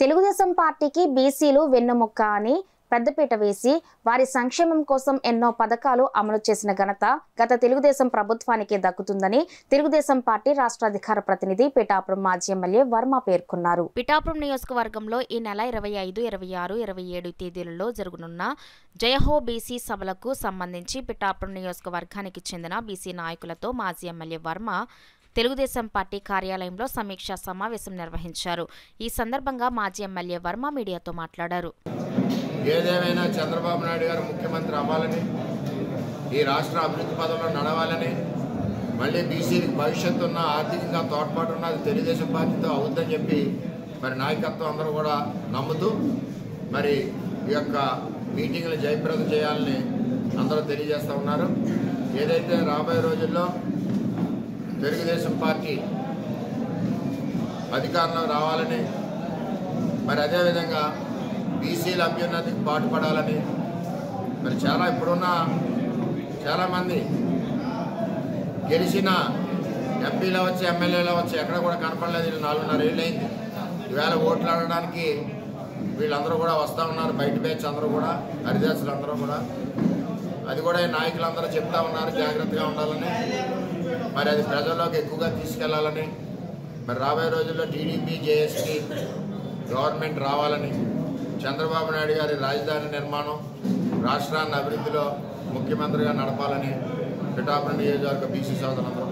తెలుగుదేశం పార్టీకి బీసీలు వెన్నెముక్క అని పెద్దపీట వేసి వారి సంక్షేమం కోసం ఎన్నో పథకాలు అమలు చేసిన ఘనత గత తెలుగుదేశం ప్రభుత్వానికి దక్కుతుందని తెలుగుదేశం పార్టీ రాష్ట్ర అధికార ప్రతినిధి పిఠాపురం మాజీ ఎమ్మెల్యే వర్మ పేర్కొన్నారు. పిఠాపురం నియోజకవర్గంలో ఈ నెల 25, 26, 27 తేదీలలో జరగనున్న జయహో బీసీ సభలకు సంబంధించి పిఠాపురం నియోజకవర్గానికి చెందిన బీసీ నాయకులతో మాజీ ఎమ్మెల్యే వర్మ తెలుగుదేశం పార్టీ కార్యాలయంలో సమీక్షా సమావేశం నిర్వహించారు. ఈ సందర్భంగా మాజీ ఎమ్మెల్యే వర్మ మీడియాతో మాట్లాడారు. ఏదేమైనా చంద్రబాబు నాయుడు గారు ముఖ్యమంత్రి అవ్వాలని, ఈ రాష్ట్ర అభివృద్ధి పదంలో నడవాలని, మళ్ళీ బీసీలకు భవిష్యత్తు ఉన్న ఆర్థికంగా తోడ్పాటు ఉన్న అది తెలుగుదేశం పార్టీతో అవుద్దని చెప్పి మరి నాయకత్వం అందరూ కూడా నమ్ముతూ మరి ఈ యొక్క మీటింగ్లు జయప్రదం చేయాలని అందరూ తెలియజేస్తూ ఉన్నారు. ఏదైతే రాబోయే రోజుల్లో తెలుగుదేశం పార్టీ అధికారంలో రావాలని, మరి అదేవిధంగా బీసీల అభ్యున్నతికి పాటుపడాలని, మరి ఇప్పుడున్న చాలామంది గెలిచిన ఎంపీలు అవ్వచ్చు, ఎమ్మెల్యేలు అవ్వచ్చు, ఎక్కడ కూడా కనపడలేదు. వీళ్ళు 4.5 ఏళ్ళు అయింది. ఈవేళ ఓట్లు ఆడడానికి వీళ్ళందరూ కూడా వస్తూ ఉన్నారు. బయట బ్యాచ్ అందరూ కూడా, హరిదాసులు అందరూ కూడా, అది కూడా ఈ నాయకులందరూ చెప్తా ఉన్నారు జాగ్రత్తగా ఉండాలని, మరి అది ప్రజల్లోకి ఎక్కువగా తీసుకెళ్లాలని, మరి రాబోయే రోజుల్లో టీడీపీ జేఎస్పీ గవర్నమెంట్ రావాలని, చంద్రబాబు నాయుడు గారి రాజధాని నిర్మాణం, రాష్ట్రాన్ని అభివృద్ధిలో ముఖ్యమంత్రిగా నడపాలని పిఠాపురం నియోజకవర్గ బీసీ సోదరులందరూ